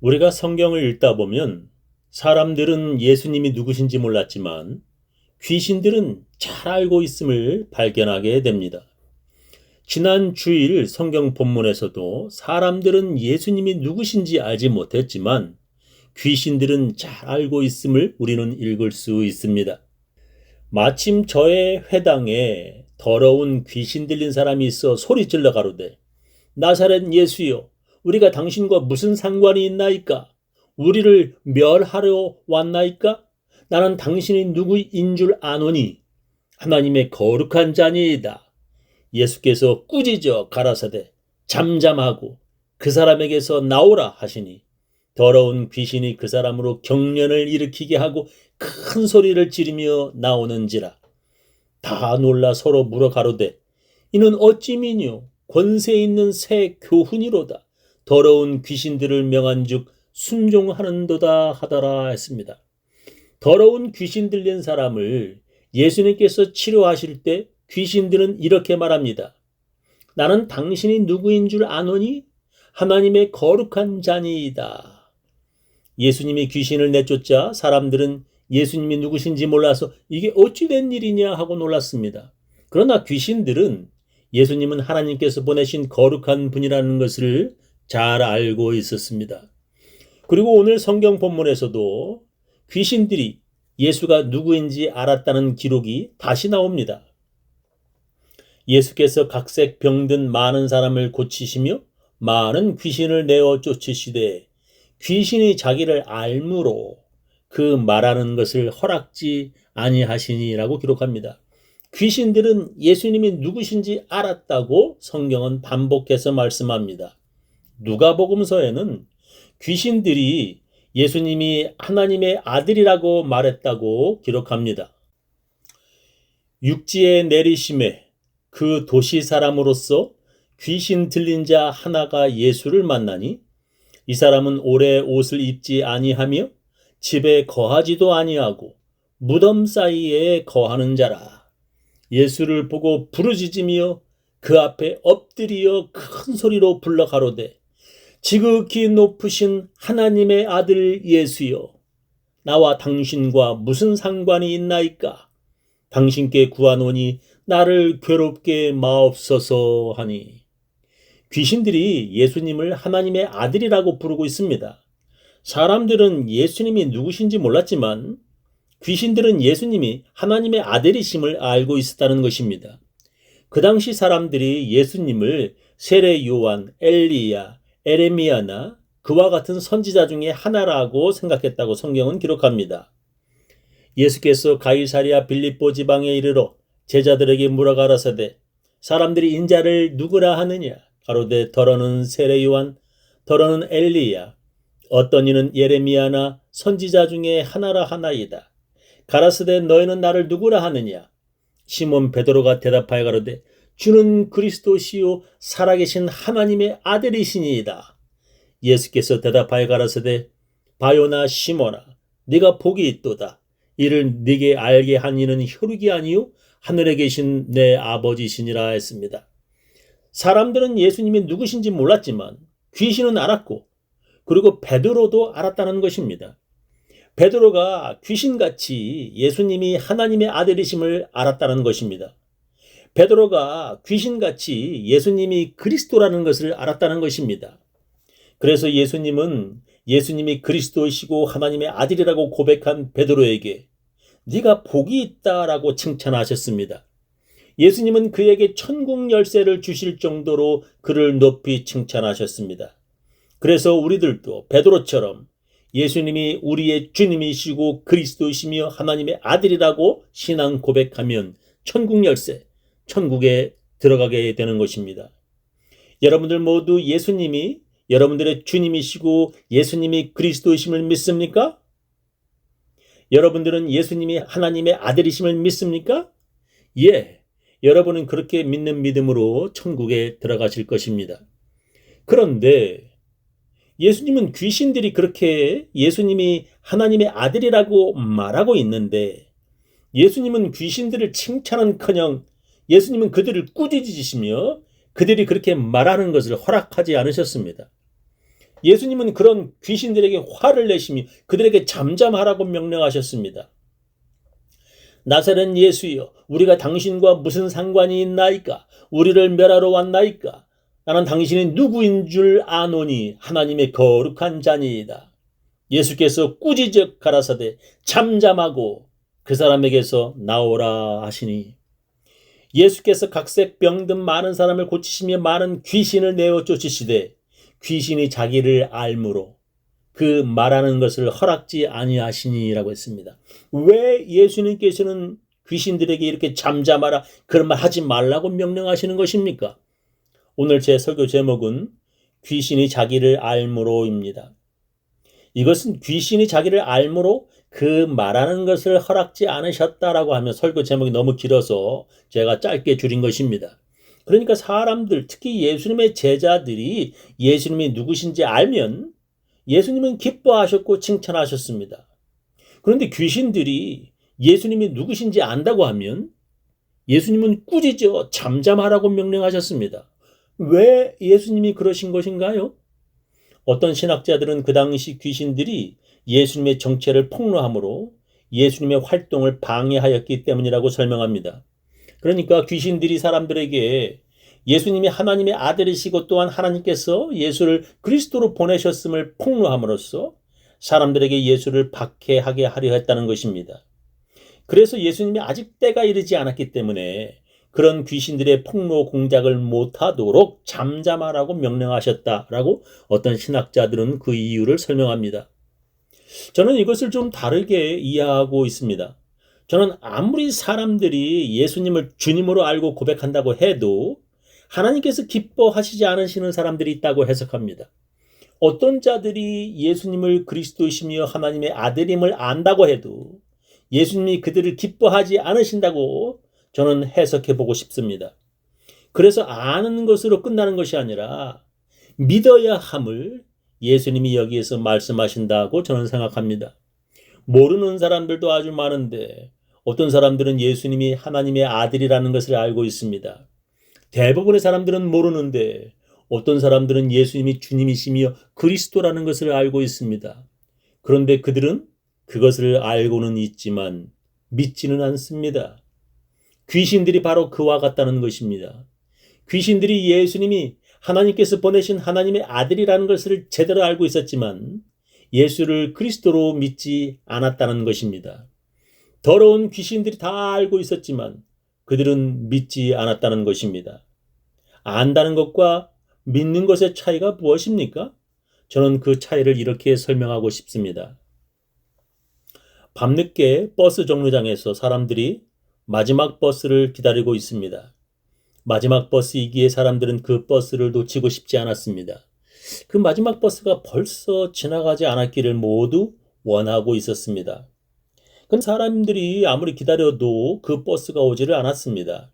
우리가 성경을 읽다 보면 사람들은 예수님이 누구신지 몰랐지만 귀신들은 잘 알고 있음을 발견하게 됩니다. 지난 주일 성경 본문에서도 사람들은 예수님이 누구신지 알지 못했지만 귀신들은 잘 알고 있음을 우리는 읽을 수 있습니다. 마침 저의 회당에 더러운 귀신 들린 사람이 있어 소리질러 가로되 나사렛 예수여, 우리가 당신과 무슨 상관이 있나이까? 우리를 멸하려 왔나이까? 나는 당신이 누구인 줄 아노니 하나님의 거룩한 자니이다. 예수께서 꾸짖어 가라사대 잠잠하고 그 사람에게서 나오라 하시니 더러운 귀신이 그 사람으로 경련을 일으키게 하고 큰 소리를 지르며 나오는지라. 다 놀라 서로 물어 가로되 이는 어찌미뇨? 권세 있는 새 교훈이로다. 더러운 귀신들을 명한즉 순종하는도다 하더라 했습니다. 더러운 귀신 들린 사람을 예수님께서 치료하실 때 귀신들은 이렇게 말합니다. 나는 당신이 누구인 줄 아노니 하나님의 거룩한 자니이다. 예수님이 귀신을 내쫓자 사람들은 예수님이 누구신지 몰라서 이게 어찌 된 일이냐 하고 놀랐습니다. 그러나 귀신들은 예수님은 하나님께서 보내신 거룩한 분이라는 것을 잘 알고 있었습니다. 그리고 오늘 성경 본문에서도 귀신들이 예수가 누구인지 알았다는 기록이 다시 나옵니다. 예수께서 각색 병든 많은 사람을 고치시며 많은 귀신을 내어 쫓으시되 귀신이 자기를 알므로 그 말하는 것을 허락지 아니하시니라고 기록합니다. 귀신들은 예수님이 누구신지 알았다고 성경은 반복해서 말씀합니다. 누가복음서에는 귀신들이 예수님이 하나님의 아들이라고 말했다고 기록합니다. 육지에 내리심에 그 도시 사람으로서 귀신 들린 자 하나가 예수를 만나니 이 사람은 오래 옷을 입지 아니하며 집에 거하지도 아니하고 무덤 사이에 거하는 자라. 예수를 보고 부르짖으며 그 앞에 엎드리어 큰 소리로 불러 가로되 지극히 높으신 하나님의 아들 예수여, 나와 당신과 무슨 상관이 있나이까? 당신께 구하노니 나를 괴롭게 마옵소서 하니. 귀신들이 예수님을 하나님의 아들이라고 부르고 있습니다. 사람들은 예수님이 누구신지 몰랐지만 귀신들은 예수님이 하나님의 아들이심을 알고 있었다는 것입니다. 그 당시 사람들이 예수님을 세례 요한, 엘리야, 에레미야나 그와 같은 선지자 중에 하나라고 생각했다고 성경은 기록합니다. 예수께서 가이사랴 빌립보 지방에 이르러 제자들에게 물어 가라사대 사람들이 인자를 누구라 하느냐? 가로되 더러는 세례 요한, 더러는 엘리야, 어떤 이는 예레미야나 선지자 중에 하나라 하나이다. 가라사대 너희는 나를 누구라 하느냐? 시몬 베드로가 대답하여 가로되 주는 그리스도시요 살아계신 하나님의 아들이시니이다. 예수께서 대답하여 가라사대 바요나 시몬아 네가 복이 있도다. 이를 네게 알게 한 이는 혈육이 아니요 하늘에 계신 내 아버지시니라 했습니다. 사람들은 예수님이 누구신지 몰랐지만 귀신은 알았고 그리고 베드로도 알았다는 것입니다. 베드로가 귀신같이 예수님이 하나님의 아들이심을 알았다는 것입니다. 베드로가 귀신같이 예수님이 그리스도라는 것을 알았다는 것입니다. 그래서 예수님이 그리스도이시고 하나님의 아들이라고 고백한 베드로에게 네가 복이 있다라고 칭찬하셨습니다. 예수님은 그에게 천국 열쇠를 주실 정도로 그를 높이 칭찬하셨습니다. 그래서 우리들도 베드로처럼 예수님이 우리의 주님이시고 그리스도이시며 하나님의 아들이라고 신앙 고백하면 천국 열쇠, 천국에 들어가게 되는 것입니다. 여러분들 모두 예수님이 여러분들의 주님이시고 예수님이 그리스도이심을 믿습니까? 여러분들은 예수님이 하나님의 아들이심을 믿습니까? 예, 여러분은 그렇게 믿는 믿음으로 천국에 들어가실 것입니다. 그런데 예수님은 귀신들이 그렇게 예수님이 하나님의 아들이라고 말하고 있는데 예수님은 귀신들을 칭찬은커녕 예수님은 그들을 꾸짖으시며 그들이 그렇게 말하는 것을 허락하지 않으셨습니다. 예수님은 그런 귀신들에게 화를 내시며 그들에게 잠잠하라고 명령하셨습니다. 나사렛 예수여, 우리가 당신과 무슨 상관이 있나이까? 우리를 멸하러 왔나이까? 나는 당신이 누구인 줄 아노니 하나님의 거룩한 자니이다. 예수께서 꾸짖어 가라사대 잠잠하고 그 사람에게서 나오라 하시니, 예수께서 각색 병든 많은 사람을 고치시며 많은 귀신을 내어 쫓으시되 귀신이 자기를 알므로 그 말하는 것을 허락지 아니하시니라고 했습니다. 왜 예수님께서는 귀신들에게 이렇게 잠잠하라, 그런 말 하지 말라고 명령하시는 것입니까? 오늘 제 설교 제목은 귀신이 자기를 알므로입니다. 이것은 귀신이 자기를 알므로 그 말하는 것을 허락지 않으셨다라고 하면 설교 제목이 너무 길어서 제가 짧게 줄인 것입니다. 그러니까 사람들, 특히 예수님의 제자들이 예수님이 누구신지 알면 예수님은 기뻐하셨고 칭찬하셨습니다. 그런데 귀신들이 예수님이 누구신지 안다고 하면 예수님은 꾸짖어 잠잠하라고 명령하셨습니다. 왜 예수님이 그러신 것인가요? 어떤 신학자들은 그 당시 귀신들이 예수님의 정체를 폭로함으로 예수님의 활동을 방해하였기 때문이라고 설명합니다. 그러니까 귀신들이 사람들에게 예수님이 하나님의 아들이시고 또한 하나님께서 예수를 그리스도로 보내셨음을 폭로함으로써 사람들에게 예수를 박해하게 하려 했다는 것입니다. 그래서 예수님이 아직 때가 이르지 않았기 때문에 그런 귀신들의 폭로 공작을 못하도록 잠잠하라고 명령하셨다라고 어떤 신학자들은 그 이유를 설명합니다. 저는 이것을 좀 다르게 이해하고 있습니다. 저는 아무리 사람들이 예수님을 주님으로 알고 고백한다고 해도 하나님께서 기뻐하시지 않으시는 사람들이 있다고 해석합니다. 어떤 자들이 예수님을 그리스도이시며 하나님의 아들임을 안다고 해도 예수님이 그들을 기뻐하지 않으신다고 저는 해석해 보고 싶습니다. 그래서 아는 것으로 끝나는 것이 아니라 믿어야 함을 예수님이 여기에서 말씀하신다고 저는 생각합니다. 모르는 사람들도 아주 많은데 어떤 사람들은 예수님이 하나님의 아들이라는 것을 알고 있습니다. 대부분의 사람들은 모르는데 어떤 사람들은 예수님이 주님이시며 그리스도라는 것을 알고 있습니다. 그런데 그들은 그것을 알고는 있지만 믿지는 않습니다. 귀신들이 바로 그와 같다는 것입니다. 귀신들이 예수님이 하나님께서 보내신 하나님의 아들이라는 것을 제대로 알고 있었지만 예수를 그리스도로 믿지 않았다는 것입니다. 더러운 귀신들이 다 알고 있었지만 그들은 믿지 않았다는 것입니다. 안다는 것과 믿는 것의 차이가 무엇입니까? 저는 그 차이를 이렇게 설명하고 싶습니다. 밤늦게 버스 정류장에서 사람들이 마지막 버스를 기다리고 있습니다. 마지막 버스이기에 사람들은 그 버스를 놓치고 싶지 않았습니다. 그 마지막 버스가 벌써 지나가지 않았기를 모두 원하고 있었습니다. 그 사람들이 아무리 기다려도 그 버스가 오지를 않았습니다.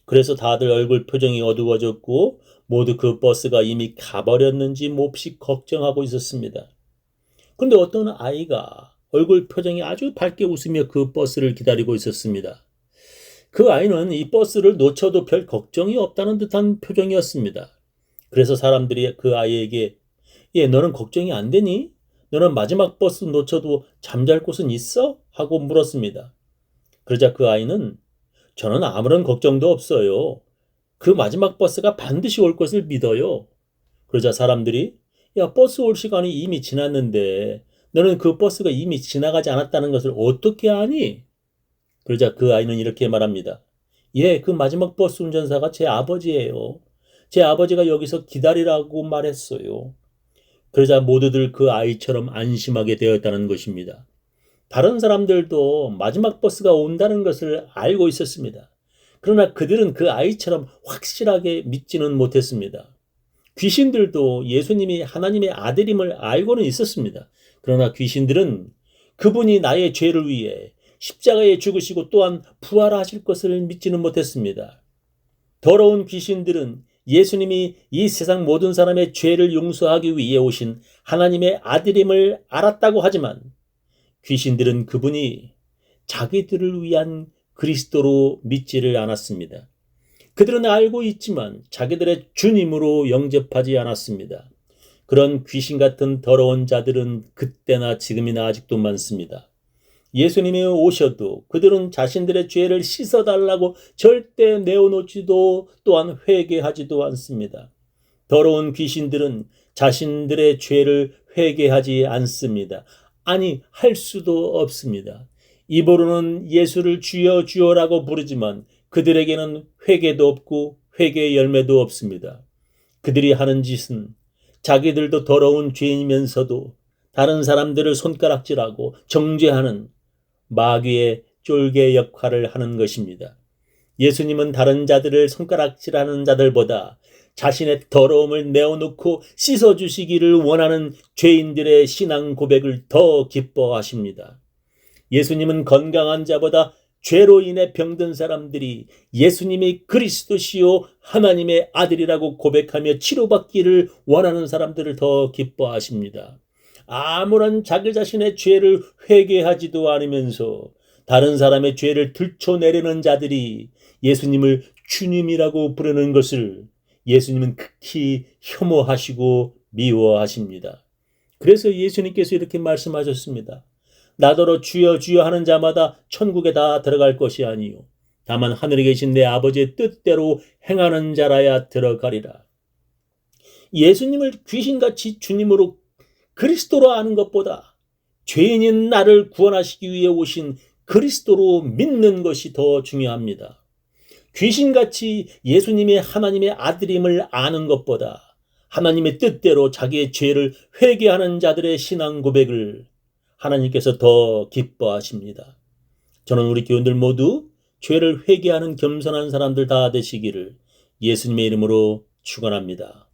그래서 다들 얼굴 표정이 어두워졌고 모두 그 버스가 이미 가버렸는지 몹시 걱정하고 있었습니다. 그런데 어떤 아이가 얼굴 표정이 아주 밝게 웃으며 그 버스를 기다리고 있었습니다. 그 아이는 이 버스를 놓쳐도 별 걱정이 없다는 듯한 표정이었습니다. 그래서 사람들이 그 아이에게 너는 걱정이 안 되니? 너는 마지막 버스 놓쳐도 잠잘 곳은 있어? 하고 물었습니다. 그러자 그 아이는 저는 아무런 걱정도 없어요. 그 마지막 버스가 반드시 올 것을 믿어요. 그러자 사람들이 버스 올 시간이 이미 지났는데 너는 그 버스가 이미 지나가지 않았다는 것을 어떻게 아니? 그러자 그 아이는 이렇게 말합니다. 그 마지막 버스 운전사가 제 아버지예요. 제 아버지가 여기서 기다리라고 말했어요. 그러자 모두들 그 아이처럼 안심하게 되었다는 것입니다. 다른 사람들도 마지막 버스가 온다는 것을 알고 있었습니다. 그러나 그들은 그 아이처럼 확실하게 믿지는 못했습니다. 귀신들도 예수님이 하나님의 아들임을 알고는 있었습니다. 그러나 귀신들은 그분이 나의 죄를 위해 십자가에 죽으시고 또한 부활하실 것을 믿지는 못했습니다. 더러운 귀신들은 예수님이 이 세상 모든 사람의 죄를 용서하기 위해 오신 하나님의 아들임을 알았다고 하지만 귀신들은 그분이 자기들을 위한 그리스도로 믿지를 않았습니다. 그들은 알고 있지만 자기들의 주님으로 영접하지 않았습니다. 그런 귀신 같은 더러운 자들은 그때나 지금이나 아직도 많습니다. 예수님이 오셔도 그들은 자신들의 죄를 씻어달라고 절대 내어놓지도 또한 회개하지도 않습니다. 더러운 귀신들은 자신들의 죄를 회개하지 않습니다. 아니, 할 수도 없습니다. 입으로는 예수를 주여 주여라고 부르지만 그들에게는 회개도 없고 회개의 열매도 없습니다. 그들이 하는 짓은 자기들도 더러운 죄인이면서도 다른 사람들을 손가락질하고 정죄하는 마귀의 쫄개 역할을 하는 것입니다. 예수님은 다른 자들을 손가락질하는 자들보다 자신의 더러움을 내어놓고 씻어주시기를 원하는 죄인들의 신앙 고백을 더 기뻐하십니다. 예수님은 건강한 자보다 죄로 인해 병든 사람들이 예수님이 그리스도시요 하나님의 아들이라고 고백하며 치료받기를 원하는 사람들을 더 기뻐하십니다. 아무런 자기 자신의 죄를 회개하지도 않으면서 다른 사람의 죄를 들춰내려는 자들이 예수님을 주님이라고 부르는 것을 예수님은 극히 혐오하시고 미워하십니다. 그래서 예수님께서 이렇게 말씀하셨습니다. 나더러 주여 주여 하는 자마다 천국에 다 들어갈 것이 아니요 다만 하늘에 계신 내 아버지의 뜻대로 행하는 자라야 들어가리라. 예수님을 귀신같이 주님으로 그리스도로 아는 것보다 죄인인 나를 구원하시기 위해 오신 그리스도로 믿는 것이 더 중요합니다. 귀신같이 예수님이 하나님의 아들임을 아는 것보다 하나님의 뜻대로 자기의 죄를 회개하는 자들의 신앙 고백을 하나님께서 더 기뻐하십니다. 저는 우리 교인들 모두 죄를 회개하는 겸손한 사람들 다 되시기를 예수님의 이름으로 축원합니다.